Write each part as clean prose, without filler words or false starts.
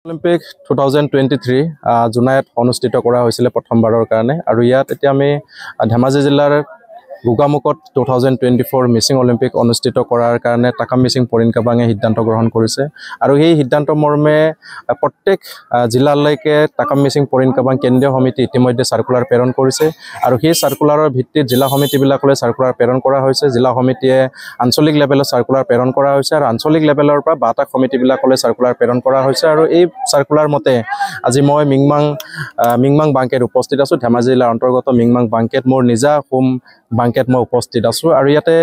Olympic 2023 জুলাইত অনুষ্ঠিত কৰা হৈছিল প্ৰথমবাৰৰ কাৰণে আৰু ইয়াত এতিয়া আমি ধেমাজি জিলাৰ গোগামুখত 2024 মিচিং অলিম্পিক অনুষ্ঠিত কৰাৰ কাৰণে টাকাম মিচিং পৰিণ কাবাঙে সিদ্ধান্ত গ্ৰহণ কৰিছে আৰু এই সিদ্ধান্ত মৰ্মে প্ৰত্যেক জিলালৈকে টাকাম মিচিং পৰিণ কাবাং কেন্দ্ৰীয় সমিতি ইতিমধ্যে সাৰ্কুলাৰ প্ৰেৰণ কৰিছে আৰু সেই সাৰ্কুলাৰৰ ভিত্তিত জিলা সমিতিবিলাকলৈ সাৰ্কুলাৰ প্ৰেৰণ কৰা হৈছে জিলা সমিতিয়ে আঞ্চলিক লেভেলত সাৰ্কুলাৰ প্ৰেৰণ কৰা হৈছে আৰু আঞ্চলিক লেভেলৰ পৰা 12টা সমিতিবিলাকলৈ সাৰ্কুলাৰ প্ৰেৰণ কৰা হৈছে আৰু এই সাৰ্কুলাৰ মতে আজি মই মিংমাং বাংকেত উপস্থিত আছো ধেমাজি জিলাৰ অন্তৰ্গত মিংমাং বাংকেত মোৰ নিজা হোম বাংকেত মই উপস্থিত আছো আৰু ইয়াতে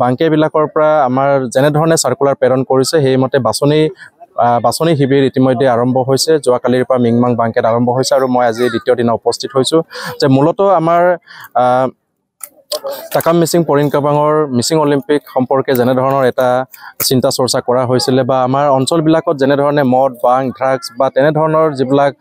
বাংকেবিলাকৰ পৰা আমাৰ যেনে ধৰণে সাৰ্কুলাৰ প্ৰেৰণ কৰিছে সেই মতে বাছনি শিবিৰ ইতিমধ্যে আৰম্ভ হৈছে যোৱাকালিৰ পৰা মিংমাং বাংকেত আৰম্ভ হৈছে আৰু মই আজি দ্বিতীয় দিনা উপস্থিত হৈছো যে মূলতঃ আমাৰ টাকাম মিচিং পৰিণ কাবাঙৰ মিচিং অলিম্পিক সম্পৰ্কে যেনে ধৰণৰ এটা চিন্তা চৰ্চা কৰা হৈছিল বা আমাৰ অঞ্চলবিলাকত যেনে ধৰণে মদ বাং ড্ৰাগছ বা তেনে ধৰণৰ যিবিলাক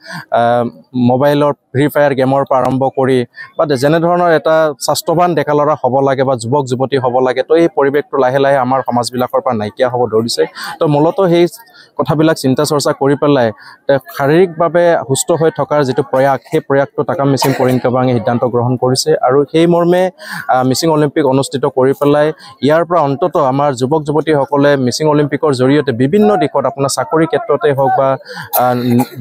মোবাইলৰ ফ্ৰী ফায়াৰ গেমৰ পৰা আৰম্ভ কৰি বা যেনে ধৰণৰ এটা স্বাস্থ্যৱান ডেকা ল'ৰা হ'ব লাগে বা যুৱক যুৱতী হ'ব লাগে তো এই পৰিৱেশটো লাহে লাহে আমাৰ সমাজবিলাকৰ পৰা নাইকিয়া হ'ব ধৰিছে তো মূলতঃ সেই কথাবিলাক চিন্তা চৰ্চা কৰি পেলাই শাৰীৰিকভাৱে সুস্থ হৈ থকাৰ যিটো প্ৰয়াস সেই প্ৰয়াসটো টাকাম মিচিং পৰিণ কাবাঙে সিদ্ধান্ত গ্ৰহণ কৰিছে আৰু সেই মৰ্মে মিচিং অলিম্পিক অনুষ্ঠিত কৰি পেলাই ইয়াৰ পৰা অন্তত আমাৰ যুৱক যুৱতীসকলে মিচিং অলিম্পিকৰ জৰিয়তে বিভিন্ন দিশত আপোনাৰ চাকৰি ক্ষেত্ৰতে হওক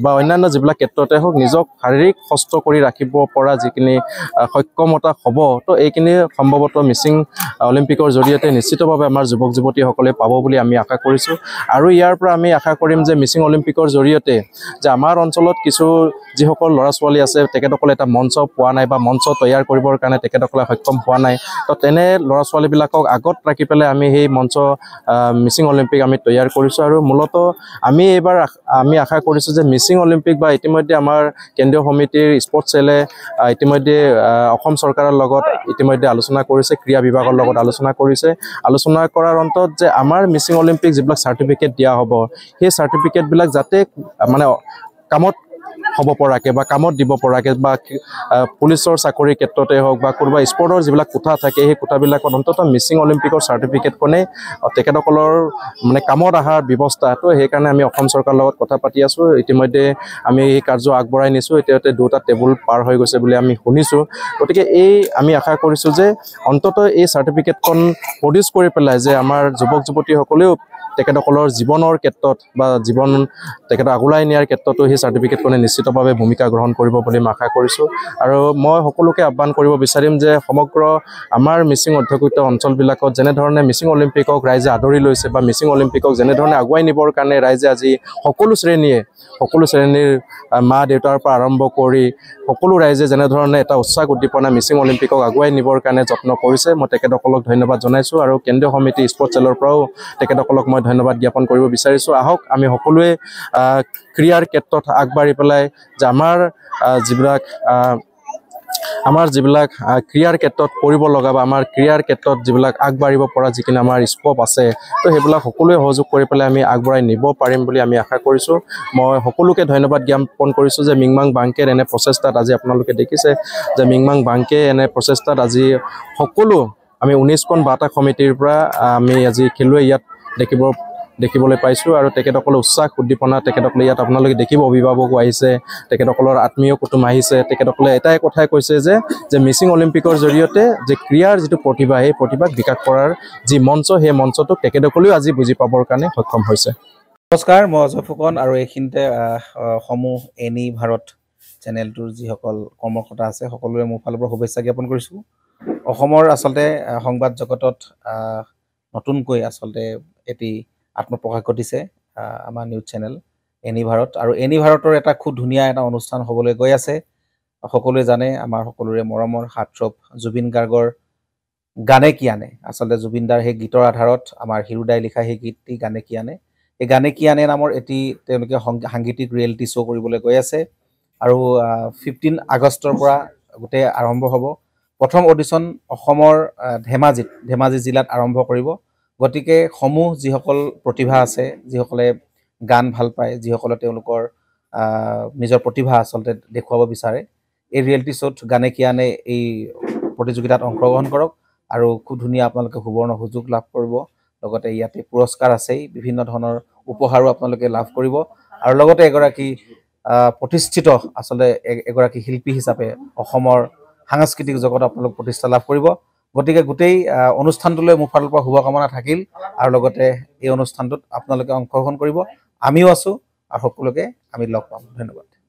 বা অন্যান্য যিবিলাক ক্ষেত্ৰতে হওক নিজক শাৰীৰিক সুস্থ কৰি ৰাখিব পৰা যিখিনি সক্ষমতা হ'ব তো এইখিনি সম্ভৱতঃ মিচিং অলিম্পিকৰ জৰিয়তে নিশ্চিতভাৱে আমাৰ যুৱক যুৱতীসকলে পাব বুলি আমি আশা কৰিছোঁ আৰু ইয়াৰ পৰা আমি আশা কৰিম যে মিচিং অলিম্পিকৰ জৰিয়তে যে আমাৰ অঞ্চলত কিছু যিসকল ল'ৰা ছোৱালী আছে তেখেতসকলে এটা মঞ্চ পোৱা নাই বা মঞ্চ তৈয়াৰ কৰিবৰ কাৰণে তেখেতসকলে সক্ষম হোৱা নাই তো তেনে ল'ৰা ছোৱালীবিলাকক আগত ৰাখি পেলাই আমি সেই মঞ্চ মিচিং অলিম্পিক আমি তৈয়াৰ কৰিছোঁ আৰু মূলতঃ এইবাৰ আমি আশা কৰিছোঁ যে মিচিং অলিম্পিক বা ইতিমধ্যে আমাৰ কেন্দ্ৰীয় সমিতিৰ স্পৰ্টছ চেলে ইতিমধ্যে অসম চৰকাৰৰ লগত ইতিমধ্যে আলোচনা কৰিছে ক্ৰীড়া বিভাগৰ লগত আলোচনা কৰাৰ অন্তত যে আমাৰ মিচিং অলিম্পিক যিবিলাক চাৰ্টিফিকেট দিয়া হ'ব সেই চাৰ্টিফিকেটবিলাক যাতে মানে কামত হ'ব পৰাকৈ বা কামত দিব পৰাকৈ বা পুলিচৰ চাকৰিৰ ক্ষেত্ৰতে হওক বা কোনোবা স্পৰ্টৰ যিবিলাক কোঠা থাকে সেই কোঠাবিলাকত অন্ততঃ মিচিং অলিম্পিকৰ চাৰ্টিফিকেটখনে তেখেতসকলৰ মানে কামত অহাৰ ব্যৱস্থাটো সেইকাৰণে আমি অসম চৰকাৰৰ লগত কথা পাতি আছোঁ ইতিমধ্যে আমি এই কাৰ্য আগবঢ়াই নিছোঁ এতিয়াতে 2টা টেবুল পাৰ হৈ গৈছে বুলি আমি শুনিছোঁ গতিকে আমি আশা কৰিছোঁ যে অন্ততঃ এই চাৰ্টিফিকেটখন প্ৰডিউচ কৰি পেলাই যে আমাৰ যুৱক যুৱতীসকলেও তেখেতসকলৰ জীৱনৰ ক্ষেত্ৰত বা তেখেতক আগুৱাই নিয়াৰ ক্ষেত্ৰতো সেই চাৰ্টিফিকেটখনে নিশ্চিতভাৱে ভূমিকা গ্ৰহণ কৰিব বুলি মই আশা কৰিছোঁ আৰু মই সকলোকে আহ্বান কৰিব বিচাৰিম যে সমগ্ৰ আমাৰ মিচিং অধ্যুষিত অঞ্চলবিলাকত যেনেধৰণে মিচিং অলিম্পিকক ৰাইজে আদৰি লৈছে বা মিচিং অলিম্পিকক যেনেধৰণে আগুৱাই নিবৰ কাৰণে ৰাইজে আজি সকলো শ্ৰেণীৰ মা দেউতাৰ পৰা আৰম্ভ কৰি সকলো ৰাইজে যেনেধৰণে এটা উৎসাহ উদ্দীপনা মিচিং অলিম্পিকক আগুৱাই নিবৰ কাৰণে যত্ন কৰিছে মই তেখেতসকলক ধন্যবাদ জনাইছোঁ আৰু কেন্দ্ৰীয় সমিতি স্পৰ্টছ চেলৰ পৰাও তেখেতসকলক মই ধন্যবাদ জ্ঞাপন কৰিব বিচাৰিছোঁ আহক আমি সকলোৱে ক্ৰীড়াৰ ক্ষেত্ৰত আগবাঢ়ি পেলাই যে আমাৰ যিবিলাক ক্ৰীড়াৰ ক্ষেত্ৰত কৰিব লগা বা আমাৰ ক্ৰীড়াৰ ক্ষেত্ৰত যিবিলাক আগবাঢ়িব পৰা যিখিনি আমাৰ স্কোপ আছে তো সেইবিলাক সকলোৱে সহযোগ কৰি পেলাই আমি আগবঢ়াই নিব পাৰিম বুলি আমি আশা কৰিছোঁ মই সকলোকে ধন্যবাদ জ্ঞাপন কৰিছোঁ যে মিংমাং বাংকেৰ এনে প্ৰচেষ্টাত আজি আপোনালোকে দেখিছে যে মিংমাং বাংকে এনে প্ৰচেষ্টাত আজি সকলো আমি 19খন 12টা সমিতিৰ পৰা আমি আজি খেলুৱৈ ইয়াত দেখিবলৈ পাইছোঁ আৰু তেখেতসকলৰ উৎসাহ উদ্দীপনা তেখেতসকলে ইয়াত আপোনালোকে দেখিব অভিভাৱকো আহিছে তেখেতসকলৰ আত্মীয় কুটুম আহিছে তেখেতসকলে এটাই কথাই কৈছে যে মিচিং অলিম্পিকৰ জৰিয়তে যে ক্ৰীড়াৰ যিটো প্ৰতিভা সেই প্ৰতিভাক বিকাশ কৰাৰ যি মঞ্চ সেই মঞ্চটোক তেখেতসকলেও আজি বুজি পাবৰ কাৰণে সক্ষম হৈছে নমস্কাৰ মই অজয় ফুকন আৰু এইখিনিতে সমূহ এনি ভাৰত চেনেলটোৰ যিসকল কৰ্মকৰ্তা আছে সকলোৰে মোৰ ফালৰ পৰা শুভেচ্ছা জ্ঞাপন কৰিছোঁ অসমৰ আচলতে সংবাদ জগতত নতুনকৈ আচলতে এটি আত্মপ্ৰকাশ ঘটিছে আমাৰ নিউজ চেনেল এনি ভাৰত আৰু এনি ভাৰতৰ এটা খুব ধুনীয়া এটা অনুষ্ঠান হ'বলৈ গৈ আছে সকলোৱে জানে আমাৰ সকলোৰে মৰমৰ হাৰ্টথ্ৰব জুবিন গাৰ্গৰ গানে কি আনে আচলতে জুবিনদাৰ সেই গীতৰ আধাৰত আমাৰ হিৰুদাই লিখা সেই গীতটি গানে কি আনে এই গানে কি আনে নামৰ এটি তেওঁলোকে সাংগীতিক ৰিয়েলিটি শ্ব' কৰিবলৈ গৈ আছে আৰু 15 আগষ্টৰ পৰা গোটেই আৰম্ভ হ'ব প্ৰথম অডিশ্যন অসমৰ ধেমাজি জিলাত আৰম্ভ কৰিব গতিকে সমূহ যিসকল প্ৰতিভা আছে যিসকলে গান ভাল পায় যিসকলে তেওঁলোকৰ নিজৰ প্ৰতিভা আচলতে দেখুৱাব বিচাৰে এই ৰিয়েলিটি শ্ব'ত গানে কি আনে এই প্ৰতিযোগিতাত অংশগ্ৰহণ কৰক আৰু খুব ধুনীয়া আপোনালোকে সুবৰ্ণ সুযোগ লাভ কৰিব লগতে ইয়াতে পুৰস্কাৰ আছেই বিভিন্ন ধৰণৰ উপহাৰো আপোনালোকে লাভ কৰিব আৰু লগতে এগৰাকী প্ৰতিষ্ঠিত আচলতে এগৰাকী শিল্পী হিচাপে অসমৰ সাংস্কৃতিক জগতত আপোনালোক প্ৰতিষ্ঠা লাভ কৰিব। গতিকে গোটেই অনুষ্ঠানটোলৈ মোৰ ফালৰ পৰা শুভকামনা থাকিল আৰু লগতে এই অনুষ্ঠানটোত আপোনালোকে অংশগ্ৰহণ কৰিব। আমিও আছোঁ আৰু সকলোকে আমি লগ পাম। ধন্যবাদ।